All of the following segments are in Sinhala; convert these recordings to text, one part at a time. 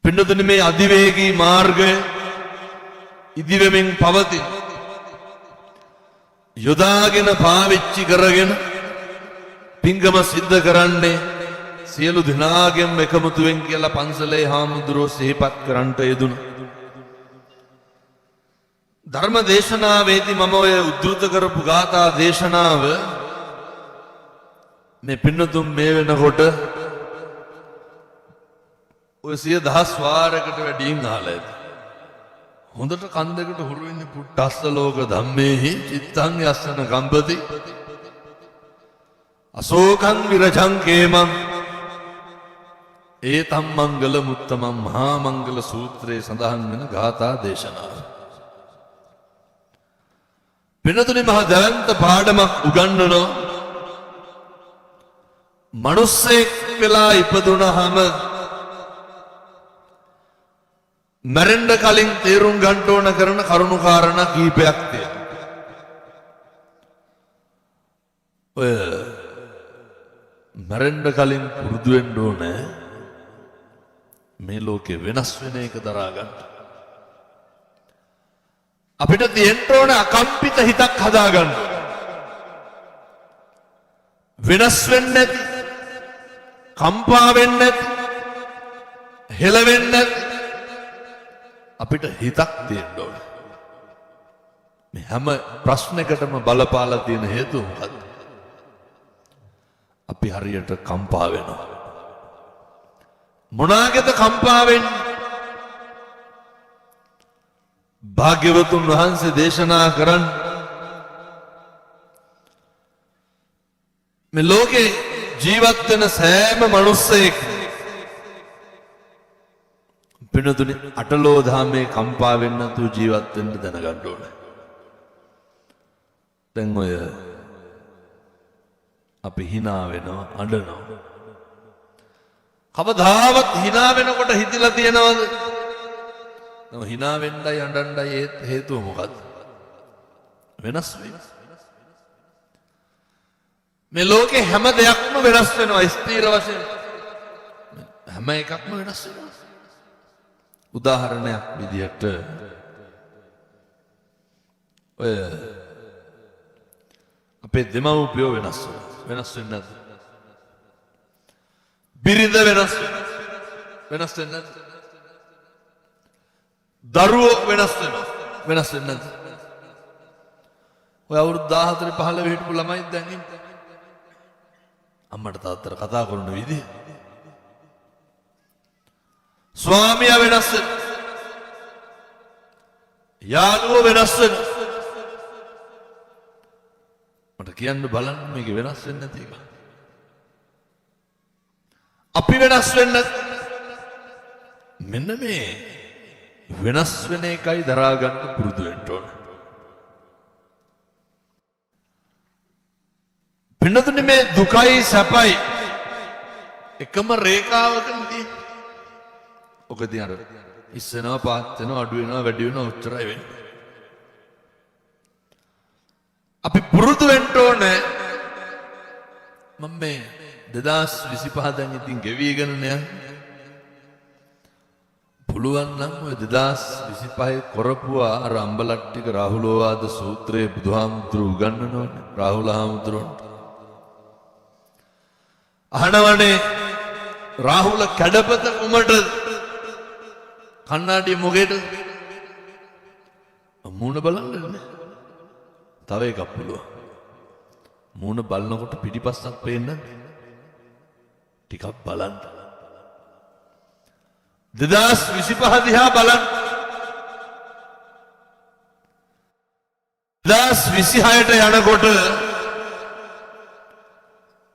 පින්නතුනි මේ අධිවේගී මාර්ගය ඉදිවෙමින් පවතින යොදාගෙන පාවිච්චි කරගෙන පිංගම සිද්ධ කරන්නේ සියලු දෙනාගෙන් එකමුතුවෙන් කියලා පන්සලේ හාමුදුරුවෝ සිහිපත් කරන්නට යෙදුණා. ධර්ම දේශනාවේදී මම ඔය උද්දෘත කරපු ගාථා දේශනාව මේ පින්නතුන් මේ වෙනකොට ඔය 100,000 වාරයකට වැඩියෙන් අහලා ඇති. හොඳට කන් දෙකට හුරු වෙන්නේ පුට්ටස්ස ලෝක ධම්මේහි චිත්තං යස්සන කම්පති අශෝකං විරජං කේමං ඒතම් මංගල මුත්තමං මහා මංගල සූත්‍රයේ සඳහන් වෙන ගාථා දේශනාව. පින්නතුනි මහා දැවැන්ත පාඩමක් උගන්වනවා. මනුස්සයෙක් වෙලා ඉපදුනහම මැරෙන්න කලින් තේරුම් ගන්න ඕන කරන කරුණු කාරණා කීපයක් තියෙනවා. ඔය මැරෙන්න කලින් පුරුදු වෙන්න ඕනේ මේ ලෝකේ වෙනස් වෙන එක දරා ගන්න. අපිට තියෙන්න ඕනේ අකම්පිත හිතක් හදා ගන්න. වෙනස් වෙන්නේ නැති, කම්පා වෙන්නේ නැති, හෙලවෙන්නේ නැති අපිට හිතක් තියෙන්න ඕනේ. මේ හැම ප්‍රශ්නයකටම බලපාලා තියෙන හේතුව මොකද්ද? අපි හරියට කම්පා වෙනවා. මොනාගෙද කම්පා වෙන්නේ? භාග්‍යවතුන් වහන්සේ දේශනා කරන් මේ ලෝකේ ජීවත් වෙන සෑම මිනිස්සෙක් පින්නතුනි අටලෝ ධාමේ කම්පා වෙන්න තු ජීවත් වෙන්න දැනගන්න ඕනේ. දැන් ඔය අපි hina වෙනවා, අඬනවා. කවදාවත් hina වෙනකොට හිතලා තියනවද? hina වෙන්නයි අඬන්නයි හේතුව මොකද්ද? වෙනස් වීම. මේ ලෝකේ හැම දෙයක්ම වෙනස් වෙනවා ස්ථීර වශයෙන්. හැම එකක්ම වෙනස් වෙනවා. උදාහරණයක් විදිහට ඔය අපේ දෙමව්පියෝ වෙනස් වෙන්නේ නැද්ද? බිරිඳ වෙනස් වෙන්නේ නැද්ද? දරුවෝ වෙනස් වෙන්නේ නැද්ද? ඔය අවුරුදු 14 15 හිටපු ළමයි දැන් ඉන්නේ. අම්මට තාත්තට කතා කරන විදිහ. ස්වාමියා වෙනස් වෙනවා. යාළුවෝ වෙනස් වෙනවා. මට කියන්න බලන්න මේක වෙනස් වෙන්නේ නැති එක. අපි වෙනස් වෙන්නේ මෙන්න මේ වෙනස් වෙන එකයි දරා ගන්න පුරුදු වෙන්න ඕන. පින්නතුනි මේ දුකයි සැපයි එකම රේඛාවක නෙදී. ඔකදී අර ඉස්සෙනවා පාත් වෙනවා අඩු වෙනවා වැඩි වෙනවා උච්චරයි වෙන්නේ. අපි පුරුදු වෙන්න ඕනේ මම මේ 2025 දැන් ඉතින් ගෙවිගෙන යන්නේ. පුළුවන් නම් ඔය 2025 කරපුවා අර අම්බලට්ටික රාහුලෝවාද සූත්‍රයේ බුදුහාමුදුරු උගන්වනෝනේ රාහුල හාමුදුරුවන්ට. අහනවනේ රාහුල කැඩපත කුමට කන්නාඩිය මොකේද? මූණ බලන්න. තව එකක් පුළුවන්. මූණ බලනකොට පිටිපස්සක් පේන්නේ ටිකක් බලන්න. 2025 දිහා බලන්න. 2026ට යනකොට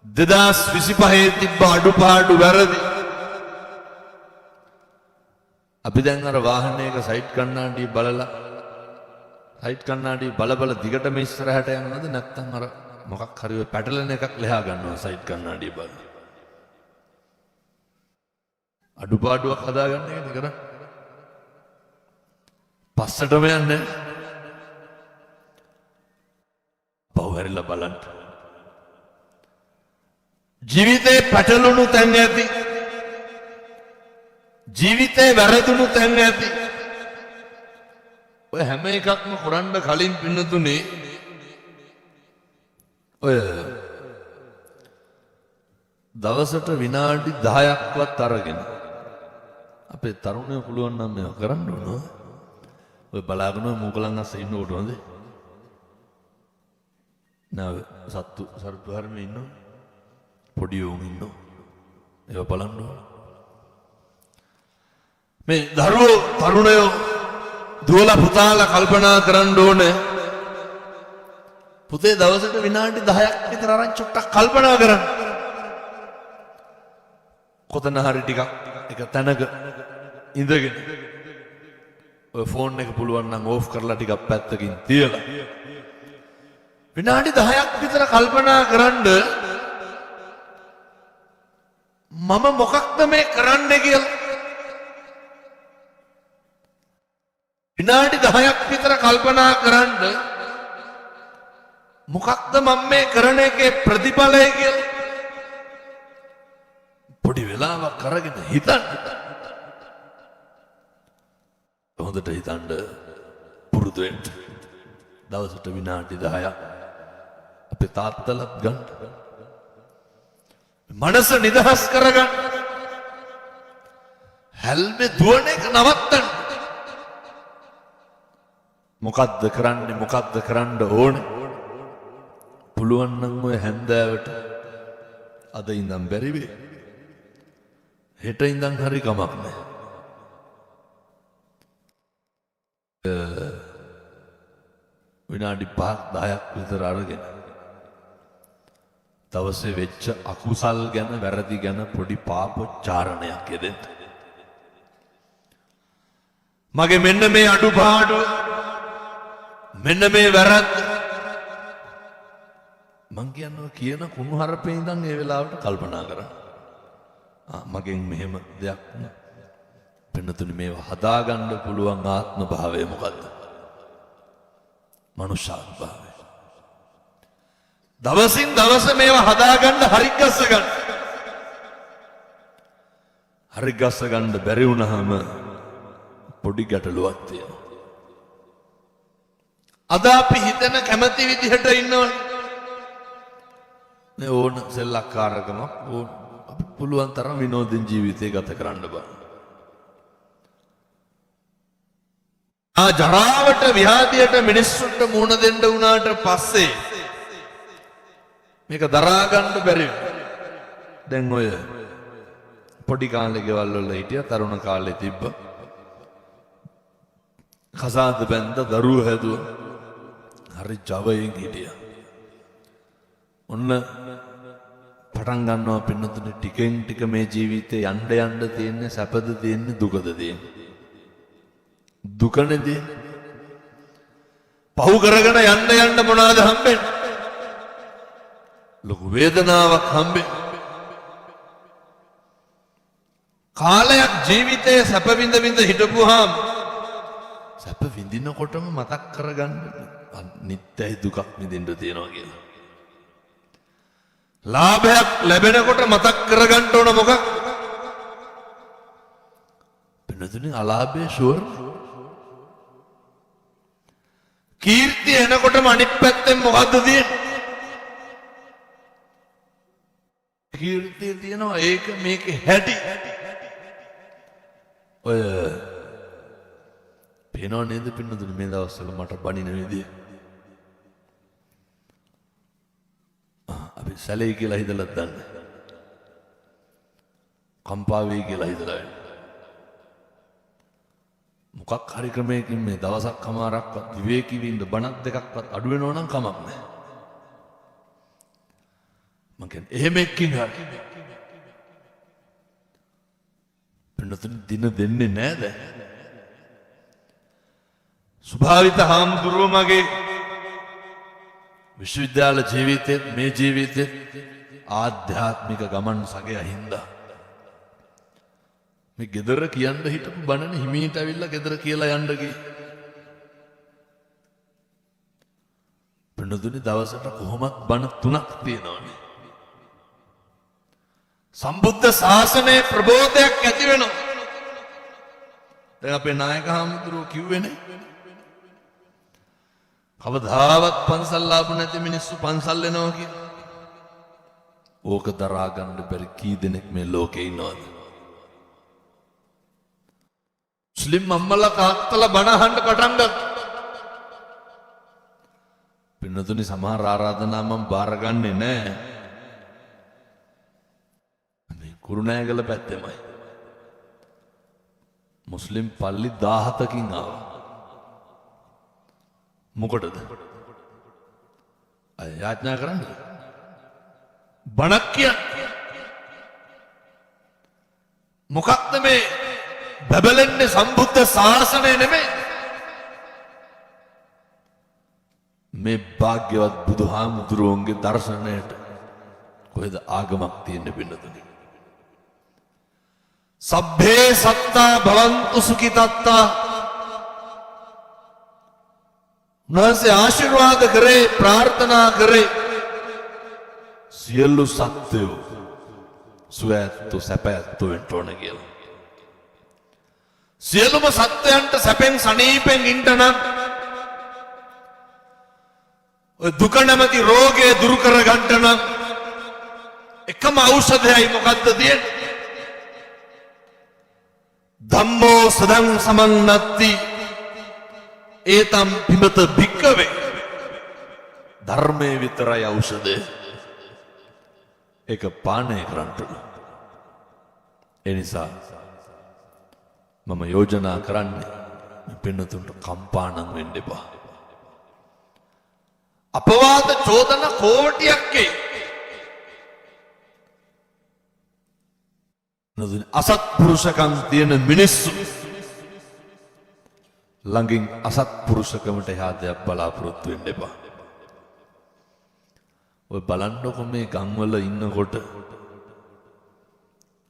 2025 තිබ්බ අඩුපාඩු වැරදි අපි දැන් අර වාහනයක සයිඩ් කන්නාඩිය බලලා සයිඩ් කන්නාඩිය බල දිගටම ඉස්සරහට යනවද නැත්නම් අර මොකක් හරි ඔය පැටලෙන එකක් ලෙහා ගන්නවා සයිඩ් කන්නාඩිය බලලා අඩුපාඩුවක් හදාගන්න එකද කරන්නේ පස්සටම යන්නේ පවහැරිලා බලන්න ජීවිතේ පැටලුණු තැන් ඇති ජීවිතේ වැරදුණු තැන් ඇති. ඔය හැම එකක්ම කරන්න කලින් පින්නතුනේ ඔය දවසට විනාඩි 10ක්වත් අරගෙන අපේ තරුණයෝ පුළුවන් නම් මේක කරන්න ඕන. ඔය බලාගෙන මූකලන් අස්සේ ඉන්න කොට හොඳේ. නෑ සත්තු සර්පු හරමේ ඉන්නෝ. පොඩි උන් ඉන්නෝ. ඒක බලන්න ඕන. මේ දරුවෝ තරුණයෝ දුවලා පුතාලා කල්පනා කරන්න ඕනේ. පුතේ දවසට විනාඩි 10ක් විතර අරන් චුට්ටක් කල්පනා කරන්න. කොතන හරි ටිකක් එක තැනක ඉඳගෙන ඔය ෆෝන් එක පුළුවන් නම් ඕෆ් කරලා ටිකක් පැත්තකින් තියලා විනාඩි 10ක් විතර කල්පනා කරන්න මම මොකක්ද මේ කරන්නේ කියලා. විනාඩි 10ක් විතර කල්පනා කරන්න මොකක්ද මම මේ කරන එකේ ප්‍රතිඵලය කියලා. පොඩි වෙලාවක් අරගෙන හිතන්න. හොඳට හිතන්න පුරුදු වෙන්න. දවසට විනාඩි 10ක් අපේ තාත්තලත් ගන්න. මනස නිදහස් කරගන්න. හැල්මේ දුවන එක නවත්තන්න. මොකද්ද කරන්නේ මොකද්ද කරන්න ඕනේ. පුළුවන් නම් ඔය හැන්දෑවට අද ඉඳන් බැරි වෙයි. හෙට ඉඳන් හරි කමක් නැහැ. විනාඩි 5ක් 10ක් විතර අරගෙන දවසේ වෙච්ච අකුසල් ගැන වැරදි ගැන පොඩි පාපොච්චාරණයක් යෙදෙන්න. මගේ මෙන්න මේ අඩුපාඩු මෙන්න මේ වැරද්ද මං කියනවා කියන කුණුහරුපේ ඉඳන් ඒ වෙලාවට කල්පනා කරන්න. මගෙන් මෙහෙම දෙයක් නෑ. පින්නතුනි මේවා හදාගන්න පුළුවන් ආත්ම භාවය මොකද්ද? මනුෂ්‍යාත්ම භාවය. දවසින් දවස මේවා හදාගන්න හරි ගස්ස ගන්න. හරි ගස්ස ගන්න බැරි වුණාම පොඩි ගැටලුවක් තියෙනවා. අද අපි හිතන කැමති විදිහට ඉන්නවනේ. නේ ඕන සෙල්ලක්කාරකමක් ඕන අපි පුළුවන් තරම් විනෝදින් ජීවිතය ගත කරන්න බෑ. ජරාවට ව්‍යාධියට මිනිස්සුන්ට මුහුණ දෙන්න වුණාට පස්සේ මේක දරා ගන්න බැරි දැන් ඔය පොඩි කාලේ ගෙවල් වල හිටියා තරුණ කාලේ තිබ්බ කසාද බැඳ දරුවෝ හැදුවා හරි ජවයෙන් හිටියා. ඔන්න පටන් ගන්නවා පින්නතුනේ ටිකෙන් ටික මේ ජීවිතේ යන්න යන්න තියෙන්නේ සැපද තියෙන්නේ දුකද තියෙන්නේ. දුකනේදී පහු කරගෙන යන්න යන්න මොනවාද හම්බෙන්නේ? ලොකු වේදනාවක් හම්බෙන්නේ. කාලයක් ජීවිතයේ සැප විඳ විඳ හිටපුවාම සැප විඳිනකොටම මතක් කරගන්න නිත්‍යයි දුකක් විඳින්න තියෙනවා කියලා. ලාභයක් ලැබෙනකොට මතක් කරගන්න ඕන මොකක්? වෙනතුනේ අලාභයේ ෂුවර්. කීර්තිය එනකොටම අනිත් පැත්තෙන් මොකද්ද තියෙන්නේ? කීර්තිය තියෙනවා ඒක මේක හැටි. ඔය පේනව නේද පින්නතුනේ මේ දවස්වල මට බනින විදිය. අපි සැලේ කියලා හිතලත් දන්නේ. කම්පා වෙයි කියලා හිතලා. මොකක් හරි ක්‍රමයකින් මේ දවසක් කමාරක්වත් විවේකීව ඉන්න බණක් දෙකක්වත් අඩු වෙනව නම් කමක් නැහැ. මං කියන්නේ එහෙම එක්කින් හරි. පින්නතුනේ දින දෙන්නේ නෑද? ස්වභාවිත හාමුදුරුවෝ මගේ විශ්වවිද්‍යාල ජීවිතෙත් මේ ජීවිතෙත් ආධ්‍යාත්මික ගමන් සගය හින්දා මේ ගෙදර කියන්න හිටපු බණන හිමීට ඇවිල්ලා ගෙදර කියලා යන්න ගියේ. පින්නතුනේ දවසට කොහොමත් බණ 3ක් තියෙනවානේ. සම්බුද්ධ ශාසනයේ ප්‍රබෝධයක් ඇති වෙනවා. දැන් අපේ නායක හාමුදුරුවෝ කිව්වේනේ කවදාවත් පන්සල් ආපු නැති මිනිස්සු පන්සල් එනවා කියලා. ඕක දරා ගන්න බැරි කී දෙනෙක් මේ ලෝකේ ඉන්නවද? මුස්ලිම් අම්මලා තාත්තලා බණ අහන්න පටන් ගත්තා. පින්නතුනි සමහර ආරාධනා මම බාරගන්නේ නැහැ. මේ කුරුණෑගල පැත්තේමයි. මුස්ලිම් පල්ලි 17කින් ආවා. මොකටද? අය යාඥා කරන්නේ. බණක් කියන්නේ. මොකක්ද මේ බබලන්නේ සම්බුද්ධ ශාසනය නෙමෙයි. මේ භාග්‍යවත් බුදුහාමුදුරුවන්ගේ දර්ශනයට කොහෙද ආගමක් තියෙන්නේ පින්නතුනි? සබ්බේ සත්තා භවන්තු සුඛිතත්තා. උන්වහන්සේ ආශිර්වාද කරේ ප්‍රාර්ථනා කරේ සියලු සත්වයෝ සුවැත්තු සැපැත්තු වෙන්න ඕන කියලා. සියලුම සත්වයන්ට සැපෙන් සනීපෙන් ඉන්න නම් ඔය දුක නැමැති රෝගය දුරු කර ගන්න නම් එකම ඖෂධයයි මොකද්ද තියෙන්නේ? ධම්මෝ සදං සමන්නත්ති ඒතම් පිබත භික්කවේ. ධර්මයේ විතරයි ඖෂධය. ඒක පානය කරන්න. ඒ නිසා මම යෝජනා කරන්නේ පින්නතුන්ට කම්පාණම් වෙන්න එපා. අපවාද චෝදන කෝටියක් අසත්පුරුෂකම් තියෙන මිනිස්සු ළඟින් අසත්පුරුෂකමට එහා දෙයක් බලාපොරොත්තු වෙන්න එපා. ඔය බලන්නකො මේ ගම්වල ඉන්නකොට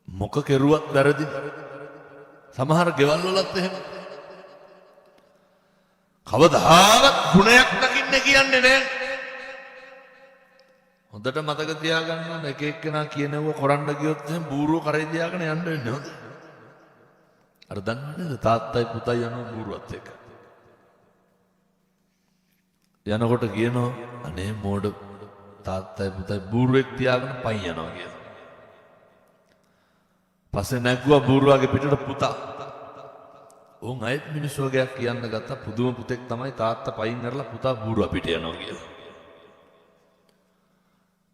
මොක කෙරුවත් වැරදි. සමහර ගෙවල් වලත් එහෙම. කවදාවත් ගුණයක් දකින්න කියන්නේ නැහැ. හොඳට මතක තියාගන්න එක එක්කෙනා කියනව කරන්න ගියොත් එහෙනම් බූරුව කරේ තියාගෙන යන්න වෙන්නේ හොඳ. අර දන්නේද තාත්තයි පුතයි යනවා බූරුවත් එක්ක. යනකොට කියනවා අනේ මෝඩ තාත්තයි පුතයි බූරුවෙක් තියාගෙන පයින් යනවා කියලා. පස්සේ නැග්ගුවා බූරුවාගේ පිටට පුතා. උන් අයත් මිනිස්සු වගේක් කියන්න ගත්තා පුදුම පුතෙක් තමයි තාත්තා පයින් කරලා පුතා බූරුවා පිට යනවා කියලා.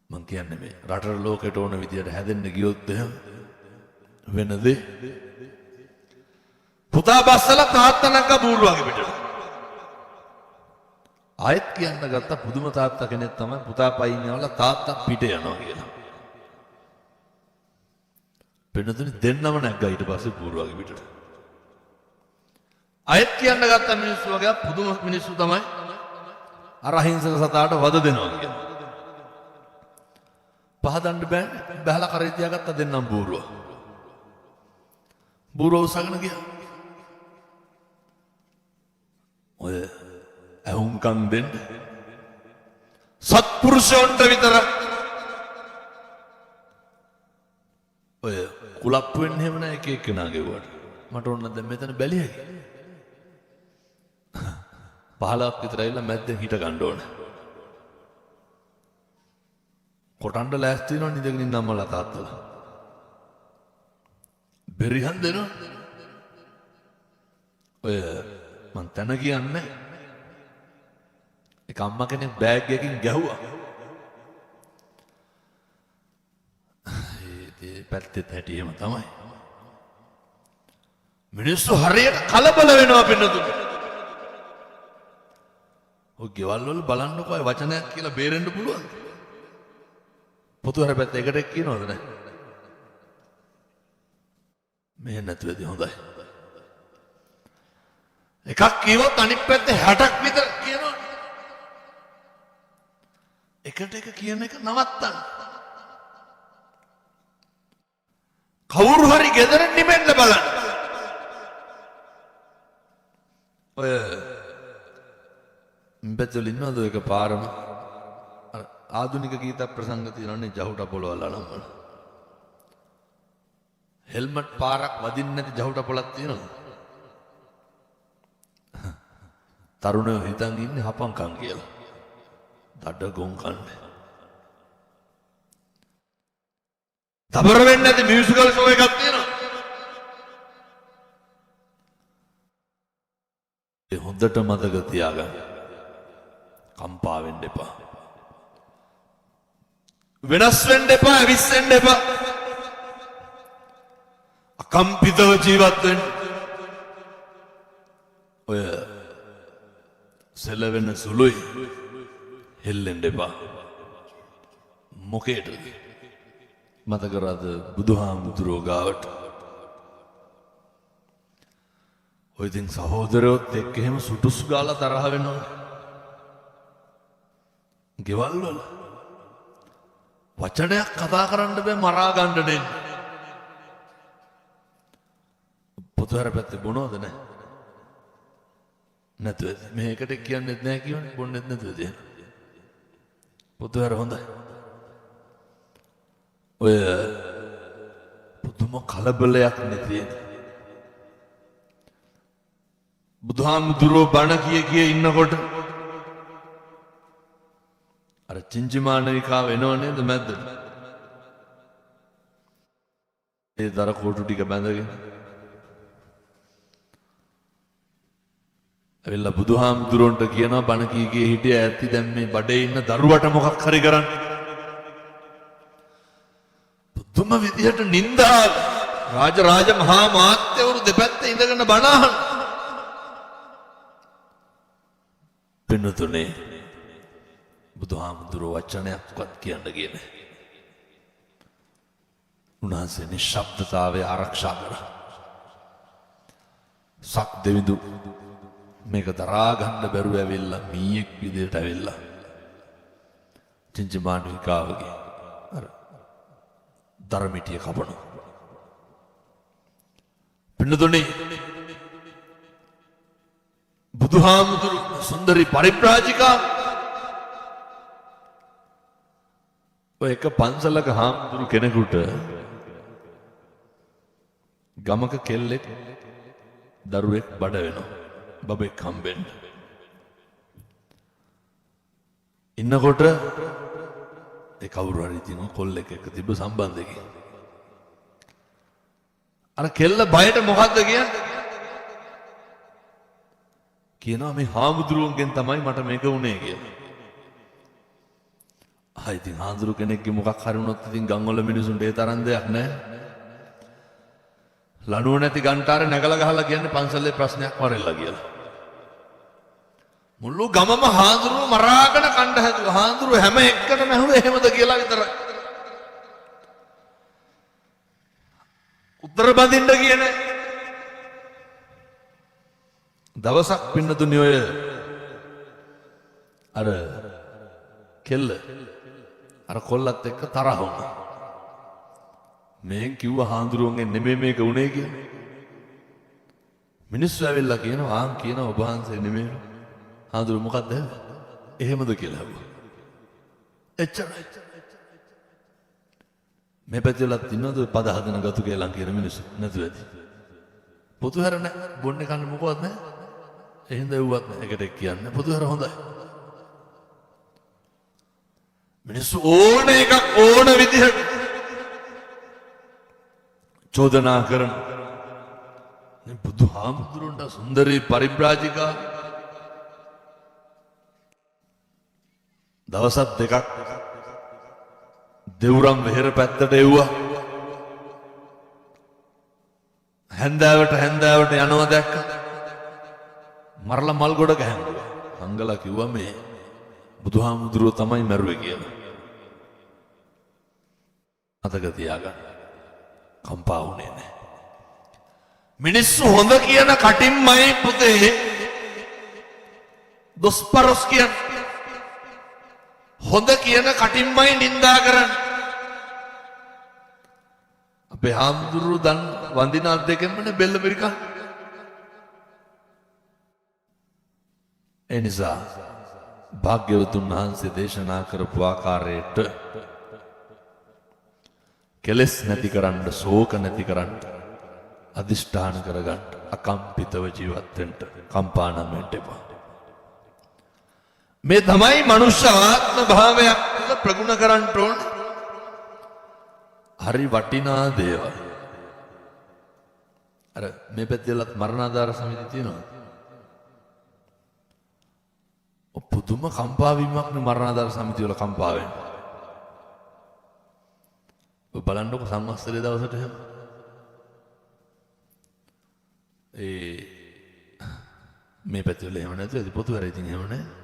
මං කියන්නේ මේ රටට ලෝකෙට ඕන විදියට හැදෙන්න ගියොත් එහෙම වෙන දේ. පුතා බස්සලා තාත්තා නැග්ගා බූරුවාගේ පිටට. ආයෙත් කියන්න ගත්තා පුදුම තාත්තා කෙනෙක් තමයි පුතා පයින් යවලා තාත්තා පිට යනවා කියලා. වෙනතුනි දෙන්නම නැග්ගා ඊට පස්සේ බූරුවාගේ පිටට. ආයෙත් කියන්න ගත්තා මිනිස්සු වගේ පුදුම මිනිස්සු තමයි අර අහිංසක සතාට වද දෙනවා කියලා. පහදන්න බෑනේ. බහලා කරේ තියාගත්ත දෙන්නම් බූරුවා. බූරුව උසගෙන ගියා. ඔය ඇහුම්කම් දෙන්න සත්පුරුෂයන්ට විතර ඔය කුලප්පු වෙන්න එහෙම නෑ එක එක්කෙනා ගෙවුවට. මට ඕන දැන් මෙතන බැලියයි. 15ක් විතර ඇවිල්ලා මැද්දෙන් හිට ගන්න ඕන. කොටන්න ලෑස්ති වෙනවා නිදගෙන ඉන්න අම්මලා තාත්තලා. බෙරිහන් දෙනවා. ඔය මං තන කියන්නේ එක අම්මා කෙනෙක් බෑග් එකකින් ගැහුවා. ඒ පැත්තේ හැටි එහෙම තමයි. මිනිස්සු හරියට කලබල වෙනවා පින්නතුනි. ඔය ගෙවල් වල බලන්නකො අය වචනයක් කියලා බේරෙන්න පුළුවන්. පොතු හර පැත්ත එකට කියනවද නැහැ? මේ නැතුවේදී හොඳයි. එකක් කියවොත් අනිත් පැත්තේ 60ක් විතර කියනවා. එකට එක කියන එක නවත්තන්න. කවුරු හරි ගෙදරින් නිමෙන්න බලන්න. ඔය මෙතන ඉන්නවද එක පාරම ආධුනික ගීත ප්‍රසංග තියෙනනේ ජහුට පොළවලා නම් වල. හෙල්මට් පාරක් වදින්න නැති ජහුට පොළක් තියෙනවා. තරුණයෝ හිතන් ඉන්නේ හපංකම් කියලා. දඩ ගොන් කන්නේ. තබර වෙන්නේ නැති මියුසිකල් ෂෝ එකක් තියෙනවා. ඒ හොඳට මතක තියාගන්න. කම්පා වෙන්න එපා. වෙනස් වෙන්න එපා, ඇවිස්සෙන්න එපා. අකම්පිතව ජීවත් වෙන්න. ඔය සෙලවෙන සුළුයි හෙල්ලෙන්න එපා. මොකේද? මතක කරාද බුදුහාමුදුරුවෝ ගාවට ඔය ඉතින් සහෝදරයොත් එක්ක එහෙම සුටුස් ගාලා තරහ වෙනවා. ගෙවල් වල වචනයක් කතා කරන්න බෑ මරා ගන්න දෙන්න. පොතවර පැත්තේ බොනවද නැහැ? නැතුවද? මේකට කියන්නෙත් නැහැ කියවනේ බොන්නෙත් නැතුවද? පොතවර හොඳයි. ඔය පුදුම කලබලයක් නැති බුදුහාමුදුරුවෝ බණ කිය ඉන්නකොට අර චින්චිමානවිකාව එනව නේද මැද්දට? ඒ දර කොටු ටික බැඳගෙන ඇවිල්ලා බුදුහාමුදුරුවන්ට කියනවා බණ කී හිටිය ඇත්ති දැන් මේ බඩේ ඉන්න දරුවට මොකක් හරි කරන්න. පුදුම විදිහට නින්දා රාජ මහා මාත්‍යවරු දෙපැත්තේ ඉඳගෙන බණ අහන. පින්නතුනේ බුදුහාමුදුරුවෝ වචනයක්වත් කියන්න ගියේ නැහැ. උන්වහන්සේ නිශ්ශබ්දතාවය ආරක්ෂා කරා. සක් දෙවිඳු මේක දරා ගන්න බැරුව ඇවිල්ලා මීයක් විදියට ඇවිල්ලා චින්චමාණිකාවගේ අර දරමිටිය කපනවා. පින්නතුනේ බුදුහාමුදුරු සුන්දරි පරිබ්‍රාජිකා ඔය එක පන්සලක හාමුදුරු කෙනෙකුට ගමක කෙල්ලෙක් දරුවෙක් බඩ වෙනවා. බබෙක් හම්බෙන්න. ඉන්නකොට ඒ කවුරු හරි ඉතින් කොල්ලෙක් එක්ක තිබ්බ සම්බන්ධයකින් අර කෙල්ල බයට මොකද්ද කියන්නේ? කියනවා මේ හාමුදුරුවන්ගෙන් තමයි මට මේක වුණේ කියලා. ඉතින් හාමුදුරු කෙනෙක්ගේ මොකක් හරි වුණොත් ඉතින් ගම්වල මිනිසුන්ට ඒ තරම් දෙයක් නැහැ. ලණුව නැති ගන්ටාරේ නැගලා ගහලා කියන්නේ පන්සලේ ප්‍රශ්නයක් වරෙල්ලා කියලා. මුළු ගමම හාමුදුරුව මරාගෙන කණ්ඩ හැදුවා. හාමුදුරුව හැම එක්කටම ඇහුවේ එහෙමද කියලා විතරයි. උත්තර බඳින්න කියන්නේ. දවසක් පින්නතුනි ඔය අර කෙල්ල අර කොල්ලත් එක්ක තරහ වුණා. මේ කිව්ව හාමුදුරුවන්ගෙන් නෙමෙයි මේක උනේ කියලා. මිනිස්සු ඇවිල්ලා කියනවා ආන් කියනවා ඔබ වහන්සේ නෙමෙයි. හාමුදුරුව මොකද්ද? එහෙමද කියලා අහුවා. එච්චරයි. මේ පැතිවලත් ඉන්නවද පද හදන ගතු කියලා කියන මිනිස්සු නැතුව ඇති. පොතුහැර නැහැ. බොන්නේ කන්නේ මොකවත් නැහැ. එහෙනම් දෙව්වත් නැහැ. ඒකට කියන්නේ පොතුහැර හොඳයි. මිනිස්සු ඕන එකක් ඕන විදිහට චෝදනා කරන බුදුහාමුදුරන්ට සුන්දරී පරිබ්‍රාජිකා දවසක් දෙකක් දෙවුරම් වෙහෙර පැත්තට එව්වා. හැන්දෑවට යනවා දැක්ක. මරලා මල් ගොඩ ගැහුවා. අංගලා කිව්වා මේ බුදුහාමුදුරුව තමයි මැරුවේ කියලා. මතක තියාගන්න. කම්පා වුණේ නැහැ. මිනිස්සු හොඳ කියන කටින්මයි පුතේ දොස්පරොස් කියන්නේ. හොඳ කියන කටින්මයි නින්දා කරන්නේ. අපේ හාමුදුරුවෝ දන් වඳින අත් දෙකෙන්මනේ බෙල්ල පිරිකන්. ඒ නිසා භාග්‍යවතුන් වහන්සේ දේශනා කරපු ආකාරයට කෙලෙස් නැති කරන්න, ශෝක නැති කරන්න, අදිෂ්ඨාන කරගන්න, අකම්පිතව ජීවත් වෙන්න, කම්පා නම් වෙන්න එපා. මේ තමයි මනුෂ්‍ය ආත්ම භාවයක් තුළ ප්‍රගුණ කරන්න ඕන. හරි වටිනා දේවල්. අර මේ පැත්තෙලත් මරණාධාර සමිතිය තියෙනවා. පුදුම කම්පා වීමක් නේ මරණාධාර සමිතිය වල කම්පා වෙන්නේ. ඔය බලන්නකො සංවත්සරයේ දවසට එහෙම. මේ පැත්තෙල එහෙම නැතුව ඉතින් පොතු වැරේ ඉතින් එහෙම නැහැ.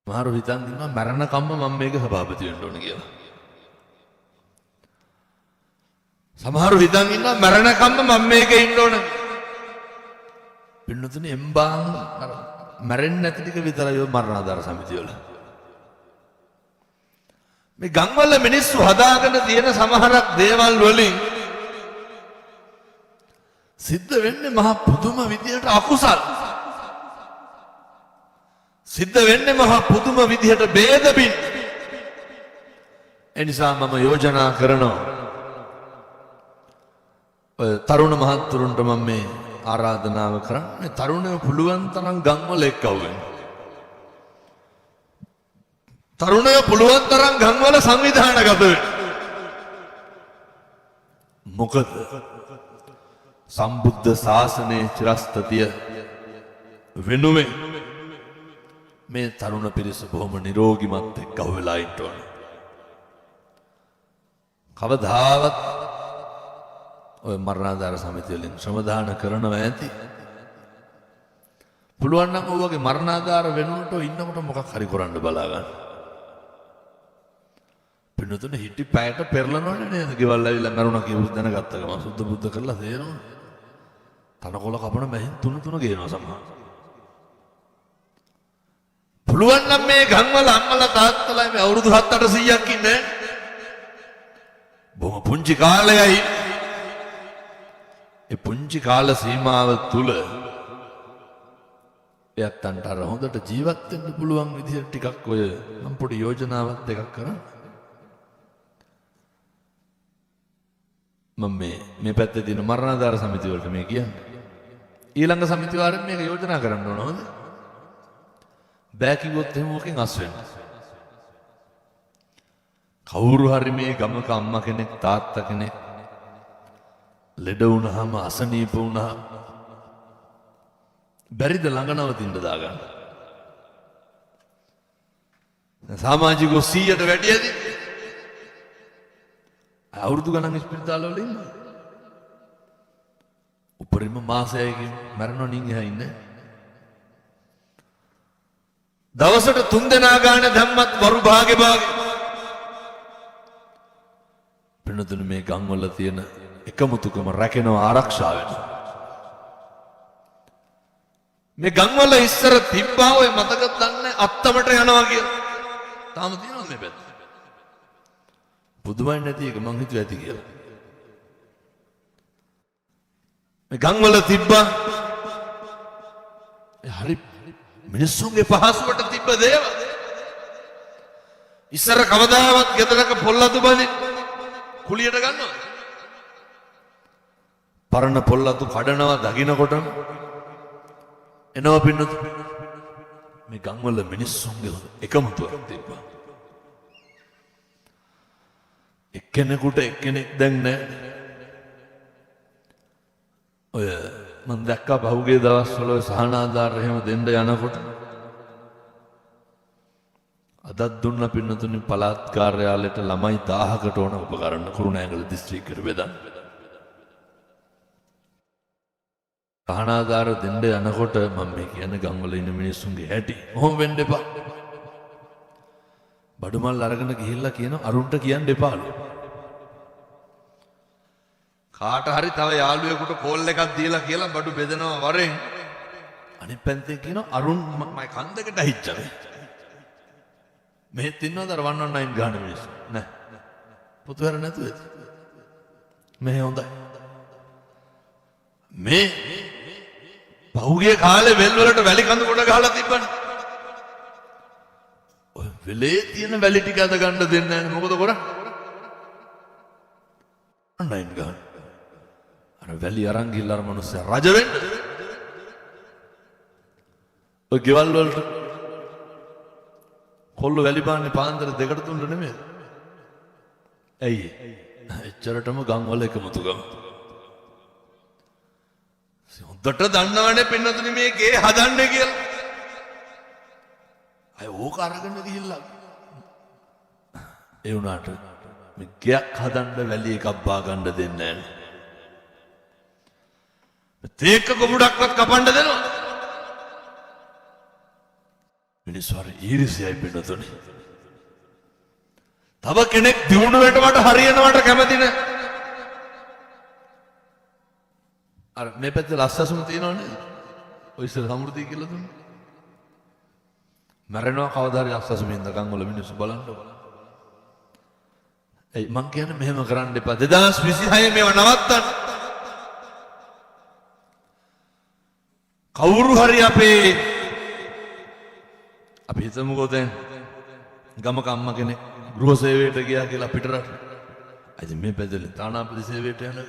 මාරු හිතන් දිනවා මරණ කම්ම මම මේක සභාපති වෙන්න ඕන කියලා. සමහරු හිතන් ඉන්නවා මරණ කම්ම මම මේකේ ඉන්න ඕන. පින්නතුනේ එම්බාම් මැරෙන්නේ නැති ටික විතරයි ඔය මරණාධාර සමිතිය වල. මේ ගම්වල මිනිස්සු හදාගෙන තියෙන සමහරක් දේවල් වලින් සිද්ධ වෙන්නේ මහ පුදුම විදියට අකුසල්. සිද්ධ වෙන්නේ මහ පුදුම විදියට ભેද බින්. ඒ නිසා මම යෝජනා කරනවා තරුණ මහත්තුරුන්ට මම මේ ආරාධනාව කරන්නේ තරුණයෝ පුළුවන් තරම් ගම්වල එක්කව වෙන්න. තරුණයෝ පුළුවන් තරම් ගම්වල සංවිධානගත වෙන්න. මොකද සම්බුද්ධ ශාසනයේ චිරස්ථිතිය වෙනුවෙන් මේ තරුණ පිරිස බොහොම නිරෝගිමත් එක්කව වෙලා ඉන්න ඕනේ. කවදාවත් ඔය මරණාධාර සමිතිය වලින් ශ්‍රමදාන කරනවා ඇති. පුළුවන් නම් ඔයගේ මරණාධාර වෙනුවට ඉන්නකොට මොකක් හරි කරන්න බලා ගන්න. පින්නතුනේ හිටි පැයට පෙරලනවනේ නේද? ගෙවල් ඇවිල්ලා මරුණා කියලා දැනගත්ත ගමන් සුද්ධ බුද්ධ කරලා තේරෙනවා. තනකොළ කපන මැහින් තුන ගේනවා සමහර. පුළුවන් නම් මේ ගම්වල අම්මලා තාත්තලා මේ අවුරුදු 7-800ක් ඉන්නේ. බොහොම පුංචි කාලයයි. ඒ පුංචි කාල සීමාව තුල එයත්න්ට අර හොඳට ජීවත් වෙන්න පුළුවන් විදිහට ටිකක් ඔය මම පොඩි යෝජනාවක් දෙකක් කරා. මම මේ පැත්තේ තියෙන මරණාධාර සමිතිය වලට මේ කියන්නේ. ඊළඟ සමිතිය වලින් මේක යෝජනා කරන්න ඕන හොඳ. බෑ කිව්වොත් එහෙම මොකෙන් අස් වෙන්න. කවුරු හරි මේ ගමක අම්මා කෙනෙක් තාත්තා කෙනෙක් ලෙඩ වුණාම අසනීප වුණා බැරිද ළඟ නවතින්න දාගන්න. සමාජිකෝ 100ට වැඩියද? අවුරුදු ගණන් ස්පිරිතාල වල ඉන්නවා. උපරිම මාසයකින් මරණ නින් එහා ඉන්නේ. දවසට 3 දෙනා ගාන ධම්මත් වරු භාගේ පින්නතුනේ මේ ගම්වල තියෙන එකමුතුකම රැකෙනවා ආරක්ෂා වෙනවා. මේ ගම්වල ඉස්සර තිබ්බා ඔය මතකද දන්නේ අත්තමට යනවා කියලා. තාම තියෙනවද මේ පැත්ත? පුදුමයි නැති එක මං හිතුවා ඇති කියලා. මේ ගම්වල තිබ්බා හරි මිනිස්සුන්ගේ පහසුවට තිබ්බ දේවල්. ඉස්සර කවදාවත් ගෙදරක පොල්ලතු බඳින් කුලියට ගන්නවා. පරණ පොල්ලතු කඩනවා දකින්නකොටම එනවා පින්නතු. මේ ගම්වල මිනිස්සුන්ගේ එකමුතුවක් තිබ්බා. එක්කෙනෙකුට එක්කෙනෙක් දැන් නැහැ. ඔය මම දැක්කා පහුගිය දවස්වල සහනාධාර එහෙම දෙන්න යනකොට අදත් දුන්න පින්නතුනි පළාත් කාර්යාලයට ළමයි 1000කට ඕන උපකරණ කුරුණෑගල දිස්ත්‍රික්කෙට බෙදන්න. සහනාධාර දෙන්න යනකොට මම මේ කියන්නේ ගම්වල ඉන්න මිනිස්සුන්ගේ හැටි. මොහොම වෙන්න එපා. බඩුමල් අරගෙන ගිහිල්ලා කියන අරුන්ට කියන්න එපාලු. කාට හරි තව යාළුවෙකුට කෝල් එකක් දීලා කියලා බඩු බෙදනවා වරෙන්. අනිත් පැත්තෙන් කියනවා අරුන් මයි කන්දකට ඇහිච්චනේ. මෙහෙත් ඉන්නවද අර 119 ගාන මිනිස්සු? නෑ. පුතුහර නැතුව ඇති. මෙහෙ හොඳයි. මේ පහුගිය කාලේ වෙල් වලට වැලි කඳු කොට ගහලා තිබ්බනේ. ඔය වෙලේ තියෙන වැලි ටික අද ගන්න දෙන්නේ නැහැ. මොකද කරන්නේ? 119 ගාන. අර වැලි අරන් ගිහලා අර මිනිස්සු රජ වෙන්න. ඔය ගෙවල් වලට කොල්ල වැලි බාන්නේ පාන්දර 2ට 3ට නෙමෙයි. ඇයි? එච්චරටම ගම් වල එකමුතුකම. හොඳට දන්නවනේ පින්නතුනි මේ ගේ හදන්නේ කියලා. අය ඕක අරගෙන ගිහිල්ලා. ඒ වුණාට මේ ගයක් හදන්න වැලි එකක් බා ගන්න දෙන්නේ නැහැ. තේක කොමුඩක්වත් කපන්න දෙනවා. මිනිස්සු හරි ඊර්ෂ්‍යයි පින්නතුනි. තව කෙනෙක් දිනුනට මට හරියනවට කැමති නෑ. අර මේ පැත්තේ ලස්සසුම තියෙනවනේ. ඔය ඉස්සර සමෘද්ධිය කියලා දුන්නේ. මැරෙනවා කවදා හරි ලස්සසුම ඉඳන් වල මිනිස්සු බලන්නකො. ඒ මං කියන්නේ මෙහෙම කරන්න එපා. 2026 මේව නවත්තන්න. කවුරු හරි අපි හිතමුකෝ දැන් ගමක අම්මා කෙනෙක් ගෘහ සේවයට ගියා කියලා පිටරට. අයිති මේ පැදලේ තානාපති සේවයට යන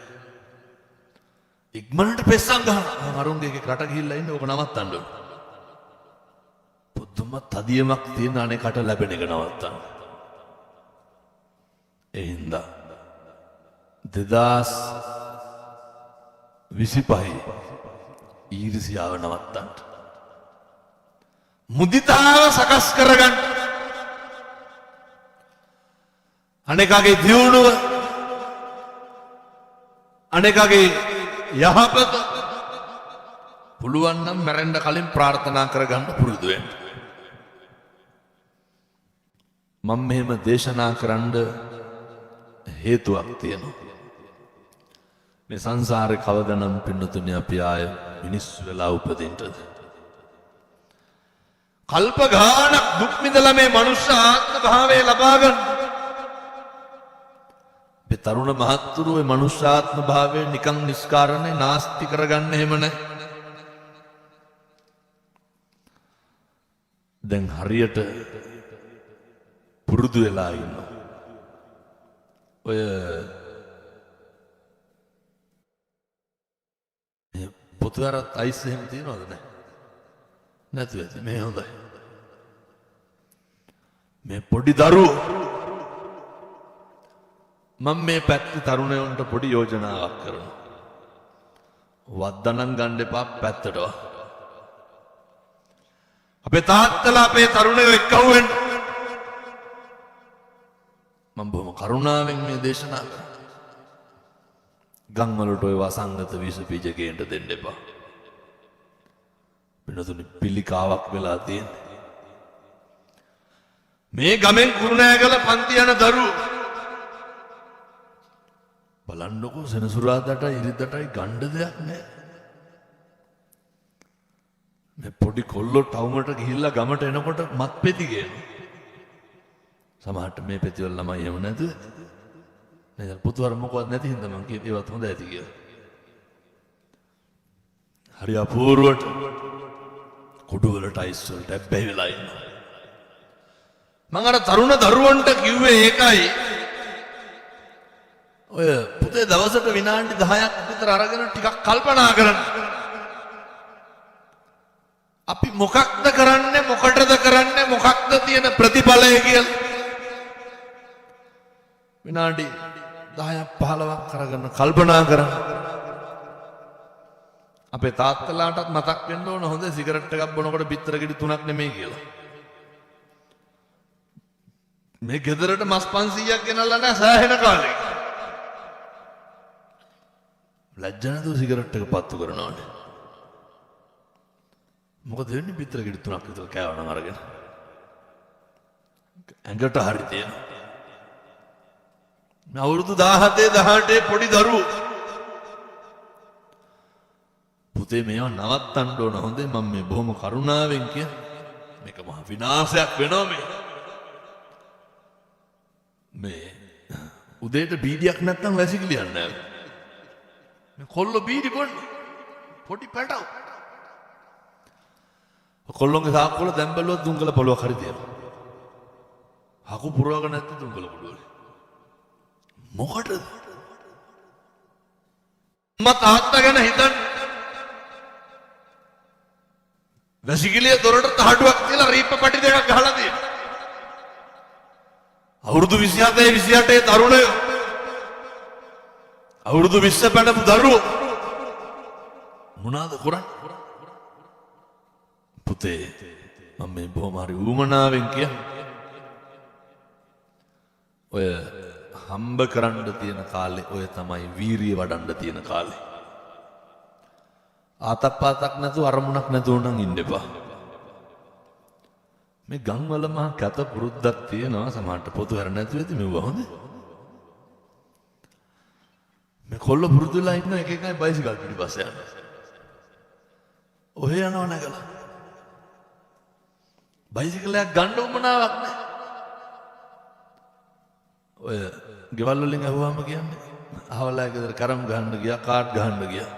ඉක්මනට පෙස්සම් ගහනවා. අරුන්ගේ රට ගිහිල්ලා ඉන්න ඕක නවත්තන්න ඕන. පුදුම තදියමක් තියෙන අනේ කට ලැබෙන එක නවත්තන්න. ඒ හින්දා 2025 ඊර්ෂ්‍යාව නවත්තන්න. මුදිතාව සකස් කරගන්න. අනෙකාගේ දියුණුව අනෙකාගේ යහපත පුළුවන් නම් මැරෙන්න කලින් ප්‍රාර්ථනා කරගන්න පුරුදු වෙන්න. මම මෙහෙම දේශනා කරන්න හේතුවක් තියෙනවා. මේ සංසාරේ කවදනම් පින්නතුනි අපි ආය මිනිස්සු වෙලා උපදින්නද? කල්ප ගානක් දුක් විඳලා මේ මනුෂ්‍ය ආත්ම භාවය ලබා ගන්න. මේ තරුණ මහත්තුරු මේ මනුෂ්‍ය ආත්ම භාවය නිකන් නිස්කාරණේ නාස්ති කරගන්න එහෙම නැහැ. දැන් හරියට පුරුදු වෙලා ඉන්නවා. ඔය පොතුවරත් අයිස් එහෙම තියනවද නැහැ? නැතුව ඇති. මේ හොඳයි. මේ පොඩි දරුවෝ මම මේ පැත්තේ තරුණයන්ට පොඩි යෝජනාවක් කරනවා. වද්දනම් ගන්න එපා පැත්තට. අපේ තාත්තලා අපේ තරුණයෝ එක්කවුවෙන් මම බොහොම කරුණාවෙන් මේ දේශනා කරනවා. ගම් වලට ඔය වසංගත විස බීජ ගේන්න දෙන්න එපා. වෙනතුනි පිළිකාවක් වෙලා තියෙන්නේ. මේ ගමෙන් කුරුණෑගල පන්ති යන දරුවෝ බලන්නකෝ සෙනසුරාදාට ඉරිදටයි ගණ්ඩ දෙයක් නැහැ. මේ පොඩි කොල්ලෝ ටවුමට ගිහිල්ලා ගමට එනකොට මත්පෙති ගේනවා. සමහරට මේ පෙතිවල ළමයි එහෙම නැතුව නේද? පුතුවර මොකවත් නැති හින්දා මං කිව්වේ ඒවත් හොඳ ඇති කියලා. හරි අපූර්වට කුඩු වලට අයිස් වලට බැහැ වෙලා ඉන්නවා. මං අර තරුණ දරුවන්ට කිව්වේ ඒකයි. ඔය පුතේ දවසට විනාඩි 10ක් විතර අරගෙන ටිකක් කල්පනා කරන්න. අපි මොකක්ද කරන්නේ, මොකටද කරන්නේ, මොකක්ද තියෙන ප්‍රතිඵලය කියලා විනාඩි 10ක් 15ක් අරගෙන කල්පනා කරන්න. අපේ තාත්තලාටත් මතක් වෙන්න ඕන හොඳ සිගරට් එකක් බොනකොට බිත්තර ගෙඩි 3ක් නෙමෙයි කියලා. මේ ගෙදරට මස් 500ක් ගෙනල්ලා නැහැ සෑහෙන කාලෙක. ලැජ්ජ නැතුව සිගරට් එක පත්තු කරනවානේ. මොකද වෙන්නේ බිත්තර ගෙඩි 3ක් විතර කෑවනම් අරගෙන. ඇඟට හරි තියෙනවා. මේ අවුරුදු 17 18 පොඩි දරුවෝ පුතේ මේව නවත්තන්න ඕන. හොඳේ මම මේ බොහොම කරුණාවෙන් කියන මේක මහ විනාශයක් වෙනවා මේ උදේට බීඩියක් නැත්නම් වැසිකිලියන්නේ නැහැ. මේ කොල්ල බීඩි බොන්න පොඩි පැටව. කොල්ලොන්ගේ සාක්කුවල දැන් බැලුවත් දුංගල පොලොක් හරි තියෙනවා. හකු පුරවගෙන නැත්නම් දුංගල පොලොවල. මොකටද? මම තාත්තා ගැන හිතන්නේ වැසිකිළිය දොරට තහඩුවක් තියලා රීප්ප පටි දෙකක් ගහලා තියෙනවා. අවුරුදු 27 28 තරුණයෝ අවුරුදු 20 පැනපු දරුවෝ මොනවාද කරන්නේ? පුතේ මම මේ බොහොම හරි ඌමනාවෙන් කියන්නේ ඔය හම්බ කරන්න තියෙන කාලේ ඔය තමයි වීරිය වඩන්න තියෙන කාලේ. ආතක් පාතක් නැතුව අරමුණක් නැතුව නම් ඉන්න එපා. මේ ගම්වල මහා කත පුරුද්දක් තියෙනවා සමහරට පොතු හැර නැතුව ඇති මෙව හොඳ. මේ කොල්ල පුරුදුලා ඉන්න එක එකයි බයිසිකල් පිටිපස්සේ යනවා. ඔහෙ යනවා නැගලා. බයිසිකලයක් ගන්න උමනාවක් නැහැ. ඔය ගෙවල් වලින් අහුවාම කියන්නේ අහවලා ගෙදර කරම් ගහන්න ගියා කාඩ් ගහන්න ගියා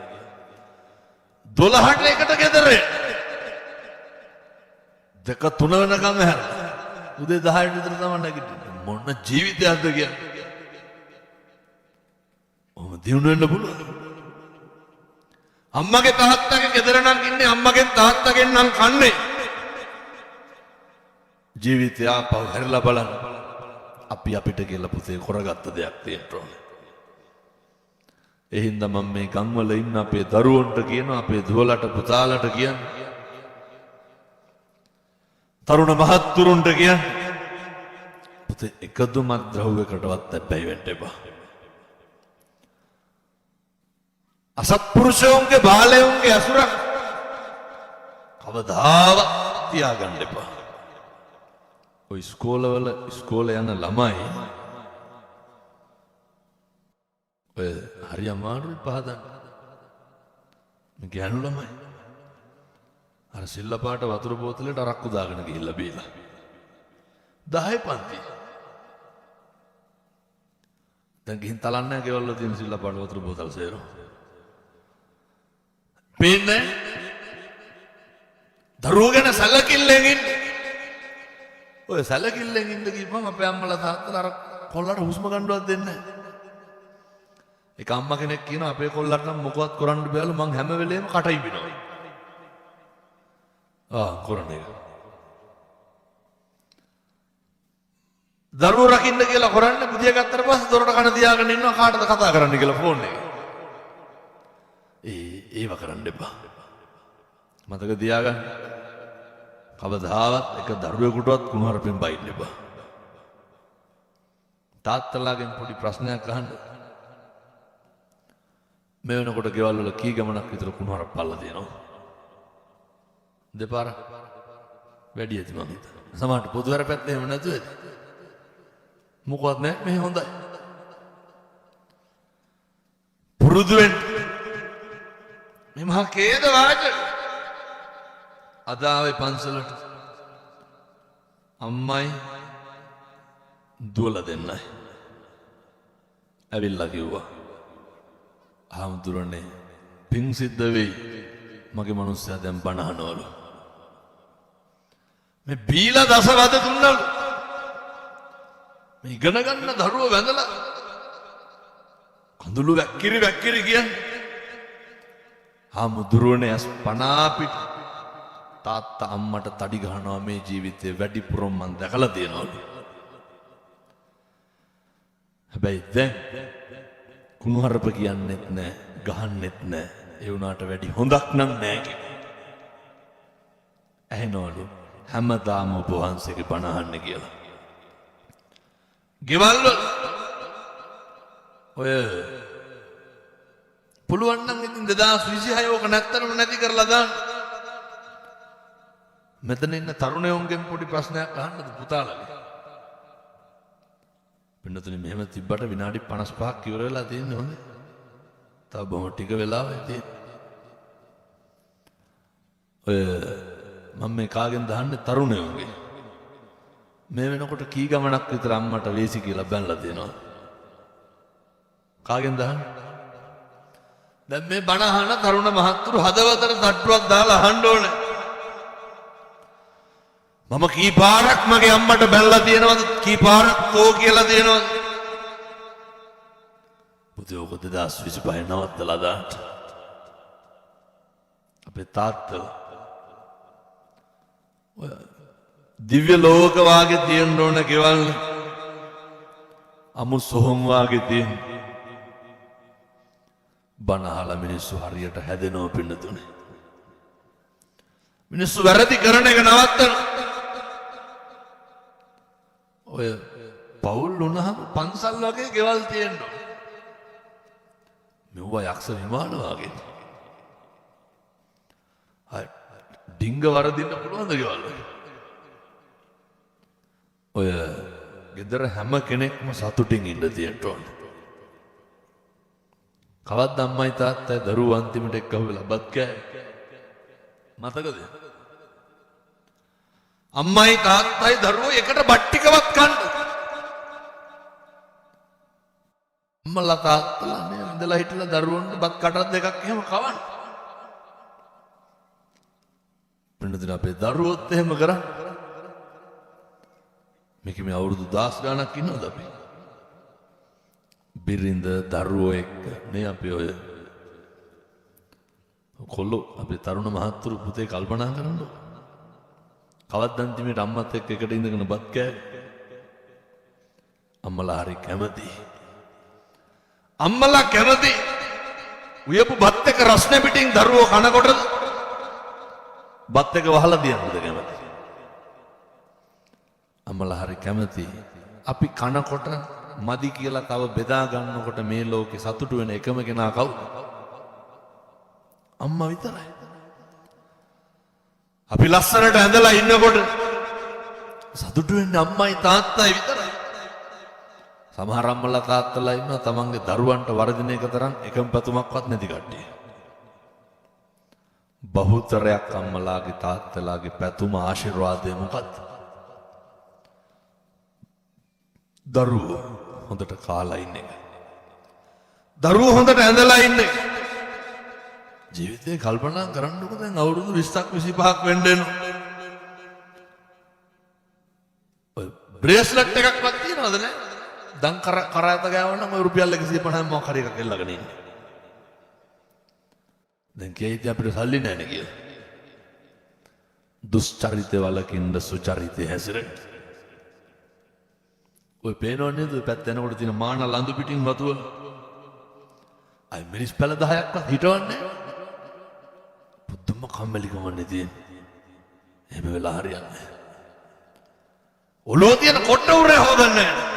12ට එකට ගෙදර දෙක තුන වෙනකම් ඇහැරලා උදේ 10ට විතර තමයි නැගිටින්නේ මොන ජීවිතයක්ද කියන්නේ ඔහොම දිනු වෙන්න පුළුවන් අම්මගේ තාත්තගේ ගෙදර නම් ඉන්නේ අම්මගෙන් තාත්තගෙන් නම් කන්නේ ජීවිතය ආපහු හැරිලා බලන්න අපි අපිට කියලා පුතේ කරගත්ත දෙයක් තියෙන්න ඕනේ. ඒ හින්දා මම මේ ගම්වල ඉන්න අපේ දරුවන්ට කියනවා අපේ දුවලට පුතාලට කියන්නේ තරුණ මහත්තුරුන්ට කියන්නේ පුතේ එකදු මත්ද්‍රව්‍යකටවත් බැහැ වෙන්න එපා. අසත්පුරුෂයන්ගේ බාලයන්ගේ අසුරක් කවදාවත් තියාගන්න එපා. ඔය ඉස්කෝලේ යන ළමයි ඔය හරි අමාරුයි පහදන්න. මේ ගෑනු ළමයි අර සිල්ලපාට වතුර බෝතලෙට අරක්කු දාගෙන ගිහිල්ලා බීලා 10 පන්ති. දැන් ගිහින් තලන්නේ නැහැ ගෙවල් වල තියෙන සිල්ලපාට වතුර බෝතල් සේරෝ. පේන්නේ දරුවෝ ගැන සැලකිල්ලෙන් ඉන්නේ. ඔය සැලකිල්ලෙන් ඉන්න ගිහම අපේ අම්මලා තාත්තලා අර කොල්ලට හුස්ම ගන්නවත් දෙන්නේ නැහැ. ඒක අම්මා කෙනෙක් කියනවා අපේ කොල්ලට නම් මොකවත් කරන්න බෑලු මං හැම වෙලේම කටයි බිනවා. කරන්නේ. දරුවෝ රකින්න කියලා කරන්නේ බුදිය ගත්තට පස්සේ දොරට කන තියාගෙන ඉන්නවා කාටද කතා කරන්න කියලා ෆෝන් එකේ. ඒව කරන්න එපා. මතක තියාගන්න. කවදාවත් එක දරුවෙකුටවත් කුණුහරුපෙන් බයින්න එපා. තාත්තලාගෙන් පොඩි ප්‍රශ්නයක් අහන්න. මේ වෙනකොට ගෙවල් වල කී ගමනක් විතර කුණුහරුප පල්ලා තියෙනවා? දෙපාර වැඩි ඇති මම හිතන්නේ. සමහරට පොදුවර පැත්තේ එහෙම නැතුව ඇති. මොකවත් නැහැ මේ හොඳයි. පුරුදු වෙන්න. මේ මහා කේද වාචක අද ආවේ පන්සලට අම්මයි දුවලා දෙන්නයි ඇවිල්ලා කිව්වා හාමුදුරනේ පිං සිද්ධ වෙයි මගේ මනුස්සයා දැන් බණ අහනවලු මේ බීලා දසවද දුන්නලු මේ ඉගෙන ගන්න දරුවෝ වැඳලා කඳුළු වැක්කිරි කියන්නේ හාමුදුරනේ ඇස් පනා පිට තාත්තා අම්මට තඩි ගහනවා මේ ජීවිතේ වැඩිපුරම මම දැකලා තියෙනවලු. හැබැයි දැන් කුණුහරුප කියන්නෙත් නෑ, ගහන්නෙත් නෑ. ඒ වුණාට වැඩි හොඳක් නම් නෑ කියලා. ඇහෙනවලු හැමදාම ඔබ වහන්සේගේ බණ අහන්න කියලා. ගෙවල් වල ඔය පුළුවන් නම් ඉතින් 2026 ඕක නැත්තරම නැති කරලා දාන්න. මෙතන ඉන්න තරුණයෝන්ගෙන් පොඩි ප්‍රශ්නයක් අහන්නද පුතාලගේ? පින්නතුනි මෙහෙම තිබ්බට විනාඩි 55ක් ඉවර වෙලා තියෙන්නේ හොඳේ. තව බොහොම ටික වෙලාවක් තියෙන්නේ. ඔය මම මේ කාගෙන් දහන්නේ තරුණයෝන්ගේ. මේ වෙනකොට කී ගමනක් විතර අම්මට වේසි කියලා බැනලා තියෙනවා. කාගෙන් දහන්නේ? දැන් මේ බණ අහන තරුණ මහත්තුරු හදවතට තට්ටුවක් දාලා අහන්න ඕනේ. මම කී පාරක් මගේ අම්මට බැලලා තියෙනවද? කී පාරක් තෝ කියලා තියෙනවද? පුතේ ඔක 2025 නවත්තලා දාන්න. අපේ තාත්තලා දිව්‍ය ලෝක වාගේ තියෙන්න ඕන ගෙවල් අමු සොහොන් වාගේ තියෙන බනහල මිනිස්සු හරියට හැදෙනව පින්නතුනේ. මිනිස්සු වැරදි කරන එක නවත්තන. ඔය පවුල් වුණාම පන්සල් වගේ ගෙවල් තියෙන්න ඕන. මෙව්වා යක්ෂ විමාන වගේ. හරි. ඩිංග වරදින්න පුළුවන්ද ගෙවල් වල? ඔය ගෙදර හැම කෙනෙක්ම සතුටින් ඉන්න තියෙන්න ඕන. කවද්ද අම්මයි තාත්තයි දරුවෝ අන්තිමට එක්ක වෙලා බත් කෑවේ? මතකද? අම්මයි තාත්තයි දරුවෝ එකට බත් ටිකවත් කන්න. අම්මලා තාත්තලා නේ ඉඳලා හිටලා දරුවන්ට බත් කටක් දෙකක් එහෙම කවන්න. පින්නදින අපේ දරුවොත් එහෙම කරා. මේක මේ අවුරුදු 10 ගණක් ඉන්නවද අපි? බිරිඳ දරුවෝ එක්ක නේ අපි ඔය කොල්ලෝ අපේ තරුණ මහත්තුරු පුතේ කල්පනා කරන්නකො. කවද්ද අන්තිමේට අම්මත් එක්ක එකට ඉඳගෙන බත් කෑවේ? අම්මලා හරි කැමති. අම්මලා කැමති. උයපු බත් එක රස්නේ පිටින් දරුවෝ කනකොටද බත් එක වහලා දියන්නද කැමති? අම්මලා හරි කැමති. අපි කනකොට මදි කියලා තව බෙදා ගන්නකොට මේ ලෝකේ සතුටු වෙන එකම කෙනා කවුද? අම්මා විතරයි. අපි ලස්සනට ඇඳලා ඉන්නකොට සතුටු වෙන්නේ අම්මයි තාත්තයි විතරයි. සමහර අම්මලා තාත්තලා ඉන්නවා තමන්ගේ දරුවන්ට වර්ධනය එක තරම් එකම පැතුමක්වත් නැති කට්ටිය. බහුතරයක් අම්මලාගේ තාත්තලාගේ පැතුම ආශිර්වාදය මොකක්ද? දරුවෝ හොඳට කාලා ඉන්න එක. දරුවෝ හොඳට ඇඳලා ඉන්න එක. ජීවිතේ කල්පනා කරන්නකො දැන් අවුරුදු 20ක් 25ක් වෙන්න එනවා. ඔය බ්‍රේස්ලට් එකක්වත් තියනවද නැහැ? දැන් කරාත ගාවනම් ඔය රුපියල් 150ක් මොකක් හරි එකක් එල්ලගෙන ඉන්නේ. දැන් කීයද අපිට සල්ලි නැහැ නේ කියලා. දුස්චරිතය වලකින්ද සුචරිතය හැසිරෙන්න. ඔය පේනව නේද ඔය පැත්ත යනකොට තියෙන මාන ලඳු පිටින් වතුවල. අය මිනිස් පැල 10ක්වත් හිටවන්නේ. පුදුම කම්මැලිකමන්නේ තියෙන්නේ. එහෙම වෙලා හරියන්නේ නැහැ. ඔළුව තියෙන කොට උරේ හොදන්නේ නැහැ.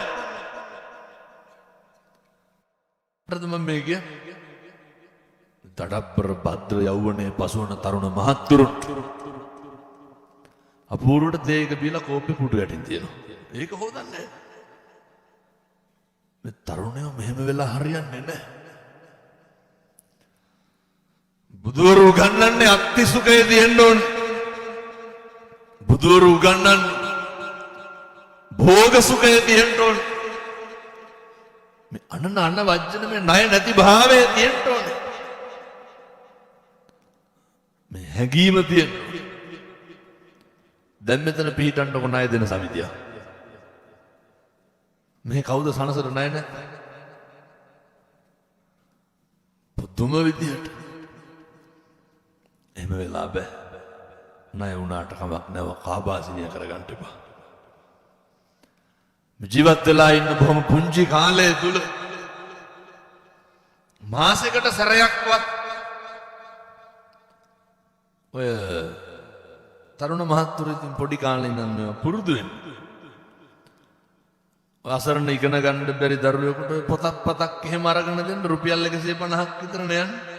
හරිද මම මේ කියන්නේ? දඩබ්බර භද්‍ර යෞවනයේ පසුවන තරුණ මහත්තුරුන්ට අපූර්වට තේක බීලා කෝප්පේ පුටු යටින් තියෙනවා. ඒක හොදන්නේ නැහැ. මේ තරුණයෝ මෙහෙම වෙලා හරියන්නේ නැහැ. බුදුවරු උගන්වන්නේ අත්ති සුඛය තියෙන්න ඕනේ. බුදුවරු උගන්වන්නේ භෝග සුඛය තියෙන්න ඕනේ. මේ අනන වජ්ජන මේ ණය නැති භාවය තියෙන්න ඕනේ. මේ හැඟීම තියෙන්න. දැන් මෙතන පිහිටන්නකො ණය දෙන සමිතිය. මේ කවුද සනසට ණය නැත්තේ? පුදුම විදියට. එහෙම වෙලා බෑ. ණය වුණාට කමක් නැව කාබාසිනිය කරගන්න එපා. ජීවත් වෙලා ඉන්න බොහොම පුංචි කාලය තුල මාසෙකට සැරයක්වත් ඔය තරුණ මහත්තුරු ඉතින් පොඩි කාලේ ඉඳන් මේවා පුරුදු වෙන්න. අසරණ ඉගෙන ගන්න බැරි දරුවෙකුට පොතක් එහෙම අරගෙන දෙන්න රුපියල් 150ක් විතර නේ යන්නේ.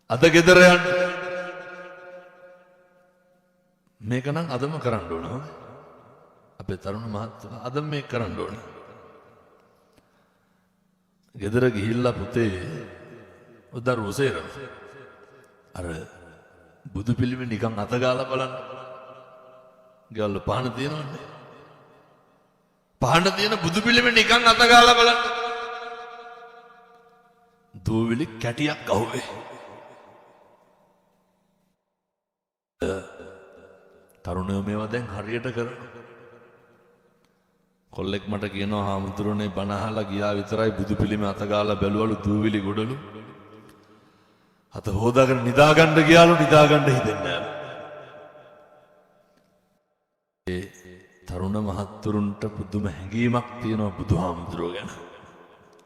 අද ගෙදර යන්න මේක නම් අදම කරන්න ඕන. අපේ තරුණ මහත්තුලා අද මේක කරන්න ඕන. ගෙදර ගිහිල්ලා පුතේ උදරුව සේරම අර බුදු පිළිමේ නිකන් අත ගාලා බලන්න. ගෙවල් පහන තියෙනවනේ. පහන තියෙන බුදු පිළිමේ නිකන් අත ගාලා බලන්න. දූවිලි කැටියක් අහුවේ. තරුණයෝ මේවා දැන් හරියට කරනවා. කොල්ලෙක් මට කියනවා හාමුදුරනේ බණ අහලා ගියා විතරයි බුදු පිළිමේ අත ගාලා බැලුවලු දූවිලි ගොඩලු. අත හොදාගෙන නිදාගන්න ගියාලු නිදාගන්න හිතෙන්නේ නැහැ. තරුණ මහත්තුරුන්ට පුදුම හැඟීමක් තියෙනවා බුදුහාමුදුරුවෝ ගැන.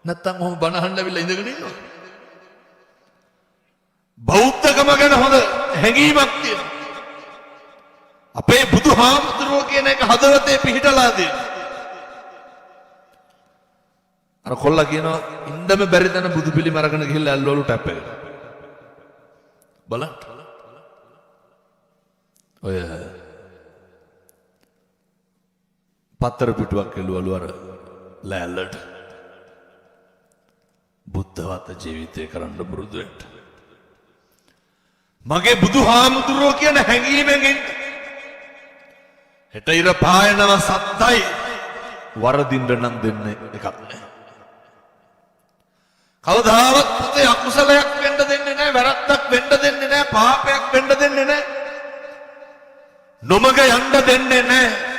නැත්තම් ඔහොම බණ අහන්න ඇවිල්ලා ඉඳගෙන ඉන්නවා. බෞද්ධකම ගැන හොඳ හැඟීමක් තියෙනවා. අපේ බුදුහාමුදුරුවෝ කියන එක හදවතේ පිහිටලා තියෙනවා. අර කොල්ලා කියනවා ඉන්නම බැරි තැන බුදු පිළිම අරගෙන ගිහිල්ලා ඇල්ලවලු ටැප් එකට. බලන්න. ඔය පතර පිටුවක් එළුවලු අර ලෑල්ලට. බුද්ධවත ජීවිතය කරන්න පුරුදු වෙන්න. මගේ බුදුහාමුදුරුවෝ කියන හැඟීමෙන් ඉන්න. හෙට ඉර පායනව සත්තයි වරදින්න නම් දෙන්නේ එකක් නෑ. කවදාවත් පුතේ අකුසලයක් වෙන්න දෙන්නේ නැහැ, වැරද්දක් වෙන්න දෙන්නේ නැහැ, පාපයක් වෙන්න දෙන්නේ නැහැ. නොමග යන්න දෙන්නේ නැහැ.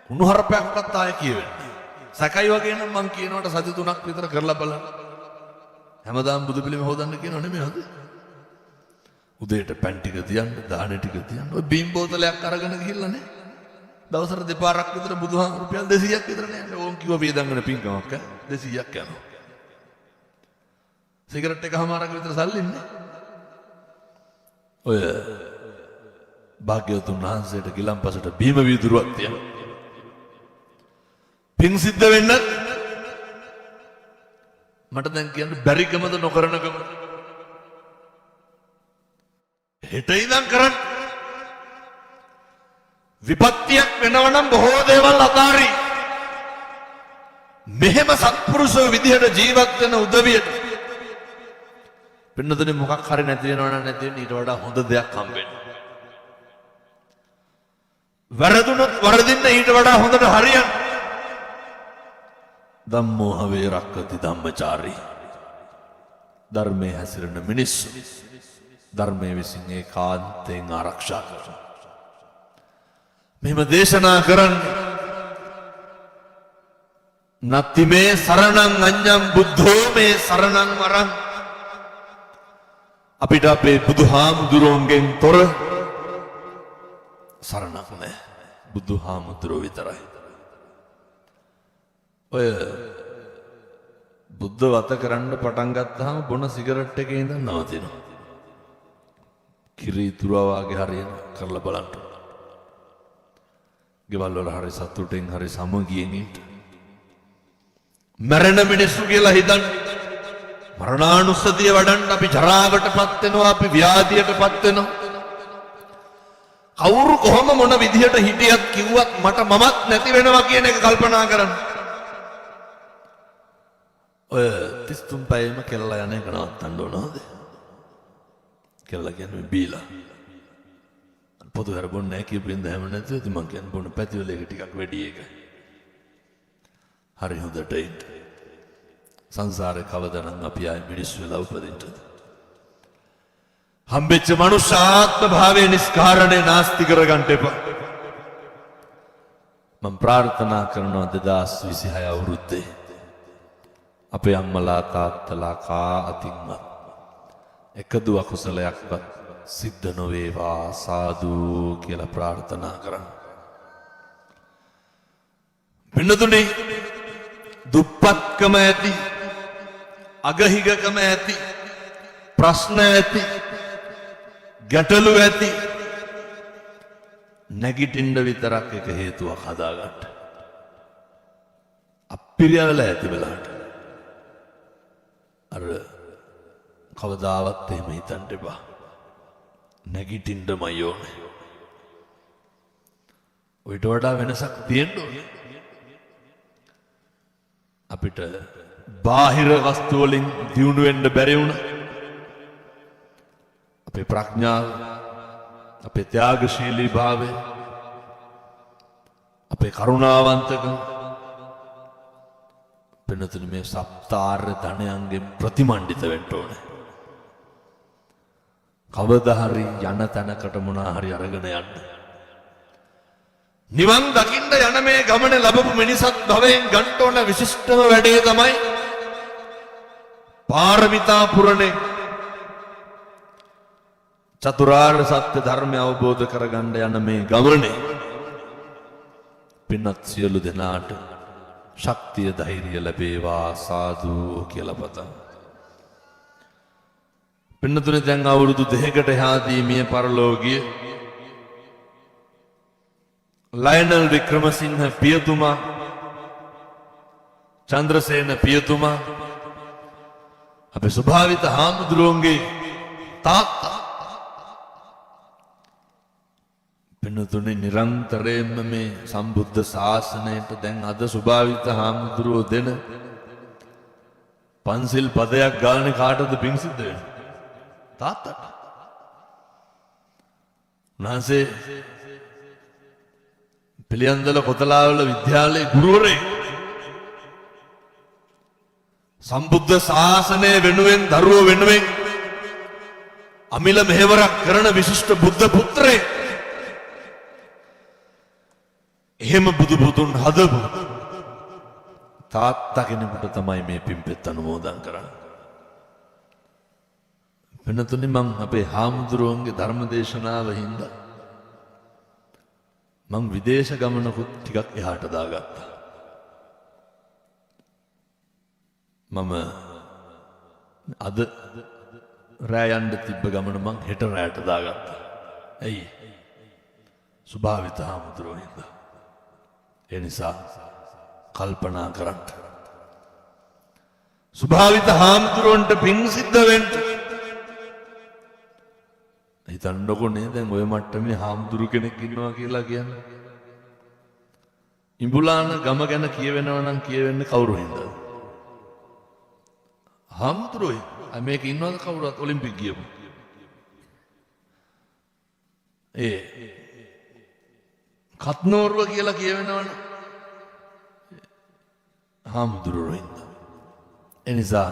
උණුහරුපයක්වත් ආයේ කියවෙන්නේ. සැකයි වගේ නම් මං කියනවට සති 3ක් විතර කරලා බලන්න. හැමදාම බුදු පිළිම හොදන්න කියනව නෙමෙයි හද. උදේට පැන් ටික තියන්න, දාහන ටික තියන්න. ඔය බීම් බෝතලයක් අරගෙන ගිහිල්ලා නේ. දවසට දෙපාරක් විතර බුදුහාම රුපියල් 200ක් විතර නෑ. ඕම් කිව්ව වේදන් වෙන පින්කමක් 200ක් යනවා. සිගරට් එකමාරක් විතර සල්ලි ඉන්නේ. ඔය භාග්‍යවතුන් වහන්සේට ගිලම්පසට බීම වීදුරුවක් තියනවා. පින් සිද්ධ වෙන්න මට දැන් කියන්න බැරිකමද නොකරනකම. හෙට ඉඳන් කරන්න. විපත්තියක් වෙනවා නම් බොහෝ දේවල් අතාරි. මෙහෙම සත්පුරුෂෝ විදිහට ජීවත් වෙන උදවියට පින්නතුනේ මොකක් හරි නැති වෙනවා නම් නැති වෙන ඊට වඩා හොඳ දෙයක් හම්බෙන්න. වරදුනොත් වරදින්න ඊට වඩා හොඳට හරියන්න. ධම්මෝ හවේ රක්කති ධම්මචාරී. ධර්මයේ හැසිරෙන මිනිස්සු ධර්මයේ විසින් ඒකාන්තයෙන් ආරක්ෂා කරනවා. මෙහෙම දේශනා කරන්නේ නත්ති මේ සරණං අඤ්ඤං බුද්ධෝ මේ සරණං වරං. අපිට අපේ බුදුහාමුදුරුවන්ගෙන් තොර සරණක් නැහැ. බුදුහාමුදුරුවෝ විතරයි. ඔය බුද්ධ වත කරන්න පටන් ගත්තාම බොන සිගරට් එකේ ඉඳන් නවතිනවා. කිරි තුරා වගේ හරියන කරලා බලන්න. ගෙවල් වල හරි සතුටින් හරි සමගියෙන් ඉන්න. මරණ මිනිස්සු කියලා හිතන්න. මරණානුස්සතිය වඩන්න අපි ජරාවටපත් වෙනවා, අපි ව්‍යාධියටපත් වෙනවා. කවුරු කොහොම මොන විදිහට හිටියත් කිව්වත් මට මමත් නැති වෙනවා කියන එක කල්පනා කරන්න. ඔය 33 පැයම කෙල්ලා යන එක නවත්තන්න ඕනද? කෙල්ලා කියන්නේ බීලා. පොදු හැර බොන්නේ නැහැ කියපින්ද හැම නැතුව ඉතින් මං කියන්නේ බොන පැතිවල එක ටිකක් වැඩි එක. හරි හොඳට ඉන්න. සංසාරේ කවදානම් අපි ආයේ මිනිස්සු වෙලා උපදින්නද? හම්බෙච්ච මනුෂ්‍යාත්ම භාවයේ නිස්කාරණේ නාස්ති කරගන්න එපා. මම ප්‍රාර්ථනා කරනවා 2026 අවුරුද්දේ අපේ අම්මලා තාත්තලා කා අතින්වත් එකදු අකුසලයක්වත් සිද්ධ නොවේවා සාදු කියලා ප්‍රාර්ථනා කරන්න. පින්නතුනි දුප්පත්කම ඇති, අගහිගකම ඇති, ප්‍රශ්න ඇති, ගැටලු ඇති නැගිටින්න විතරක් එක හේතුවක් හදාගන්න. අපිරියවල ඇති වෙලාට අර කවදාවත් එහෙම හිතන්න එපා. නැගිටින්නමයි ඕනේ. ඔයිට වඩා වෙනසක් තියෙන්න ඕනේ. අපිට බාහිර වස්තු වලින් දියුණු වෙන්න බැරි වුණා. අපේ ප්‍රඥාව, අපේ ත්‍යාගශීලී භාවය, අපේ කරුණාවන්තකම වෙනතුනි මේ සප්තාර්ය ධනයන්ගෙන් ප්‍රතිමණ්ඩිත වෙන්න ඕනේ. කවදා හරි යන තැනකට මොනා හරි අරගෙන යන්න. නිවන් දකින්න යන මේ ගමනේ ලැබපු මිනිසත් භවයෙන් ගන්න ඕන විශිෂ්ටම වැඩේ තමයි පාරමිතා පුරණේ. චතුරාර්ය සත්‍ය ධර්මය අවබෝධ කරගන්න යන මේ ගමනේ පින්නත් සියලු දෙනාට ශක්තිය ධෛර්යය ලැබේවා සාදු කියලා පතමු. පින්නතුනේ දැන් අවුරුදු 2කට එහාදී මිය පරලෝකීය ලයනල් වික්‍රමසිංහ පියතුමා චන්ද්‍රසේන පියතුමා අපේ ස්වභාවිත හාමුදුරුවන්ගේ තාත්තා පින්නතුනේ නිරන්තරයෙන්ම මේ සම්බුද්ධ ශාසනයට දැන් අද ස්වභාවිත හාමුදුරුවෝ දෙන පන්සිල් පදයක් ගානේ කාටද පිං සිද්ධ වෙන්නේ? තාත්තට. උන්වහන්සේ පිළියන්දල කොතලාවල විද්‍යාලයේ ගුරුවරයෙක්. සම්බුද්ධ ශාසනය වෙනුවෙන් දරුවෝ වෙනුවෙන් අමිල මෙහෙවරක් කරන විශිෂ්ට බුද්ධ පුත්‍රයෙක්. එහෙම බුදුන් හදපු තාත්තා කෙනෙකුට තමයි මේ පින්පෙත් අනුමෝදන් කරන්නේ. වෙනතුනේ මං අපේ හාමුදුරුවන්ගේ ධර්ම දේශනාව හින්දා මං විදේශ ගමනකුත් ටිකක් එහාට දාගත්තා. මම අද රෑ යන්න තිබ්බ ගමන මං හෙට රෑට දාගත්තා. ඇයි? ස්වභාවිත හාමුදුරුවෝ හින්දා. ඒ නිසා කල්පනා කරන්න. ස්වභාවිත හාමුදුරුවන්ට පිං සිද්ධ වෙන්න හිතන්නකොනේ දැන් ඔය මට්ටමේ හාමුදුරු කෙනෙක් ඉන්නවා කියලා කියන්නේ. ඉඹුලාන ගම ගැන කියවෙනවා නම් කියවෙන්නේ කවුරු හින්දාද? හාමුදුරුවෝ. මේක ඉන්නවද කවුරුත් ඔලිම්පික් ගියපු? කත්නෝරුව කියලා කියවෙනවනේ. හාමුදුරුවෝ හින්දා. ඒ නිසා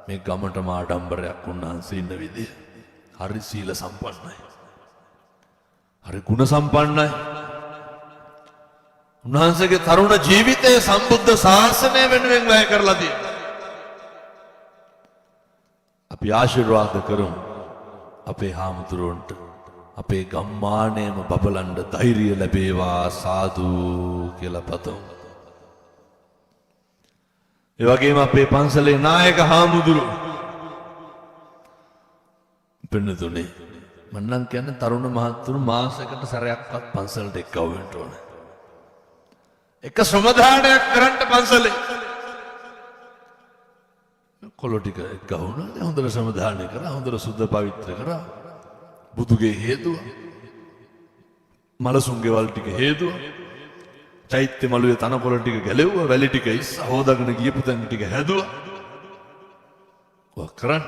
මේ ගමට ආඩම්බරයක් උන්වහන්සේ ඉන්න විදිය හරි සීල සම්පන්නයි. හරි ගුණ සම්පන්නයි. උන්වහන්සේගේ තරුණ ජීවිතයේ සම්බුද්ධ ශාසනය වෙනුවෙන් වැය කරලා තියෙනවා. අපි ආශිර්වාද කරමු අපේ හාමුදුරුවන්ට අපේ ගම්මානයේම බබලන්න ධෛර්යය ලැබේවා සාදු කියලා පතමු. ඒ වගේම අපේ පන්සලේ නායක හාමුදුරුවෝ පින්නතුනේ මම නම් කියන්නේ තරුණ මහත්තුරු මාසයකට සැරයක්වත් පන්සලට එක්කව වෙන්න ඕනේ. එක ශ්‍රමදානයක් කරන්න පන්සලේ. කොළො ටික එක්කවුණා. හොඳට ශ්‍රමදානය කරා. හොඳට සුද්ධ පවිත්‍ර කරා. බුදුගේ හේතුව. මලසුන්ගේ වල ටික හේතුව. චෛත්‍ය මළුවේ තනකොළ ටික ගැලෙව්වා. වැලි ටික ඉස්ස හොදාගෙන ගියපු තැන් ටික හැදුවා. කරන්න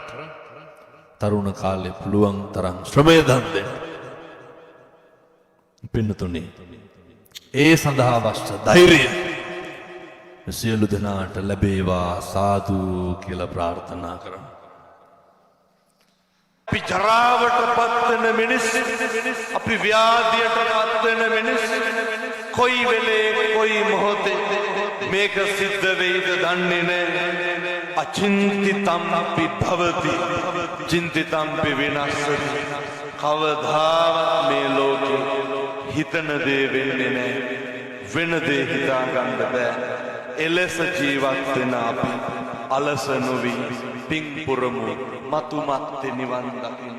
තරුණ කාලේ පුළුවන් තරම් ශ්‍රමය දන් දෙන්න. පින්නතුනේ ඒ සඳහා අවශ්‍ය ධෛර්යය සියලු දෙනාට ලැබේවා සාදු කියලා ප්‍රාර්ථනා කරමු. අපි ජරාවට පත් වෙන මිනිස්, අපි ව්‍යාධියට පත් වෙන මිනිස්, කොයි වෙලේ කොයි මොහොතේ මේක සිද්ධ වෙයිද දන්නේ නැහැ. අචින්තිතම්පි භවති චින්තිතම්පි විනාශති. කවදාවත් මේ ලෝකේ හිතන දේ වෙන්නේ නැහැ. වෙන දේ හිතා ගන්න බෑ. එලෙස ජීවත් වෙන අපි අලස නොවි පිං පුරමු මතුමත් නිවන් දකින්න.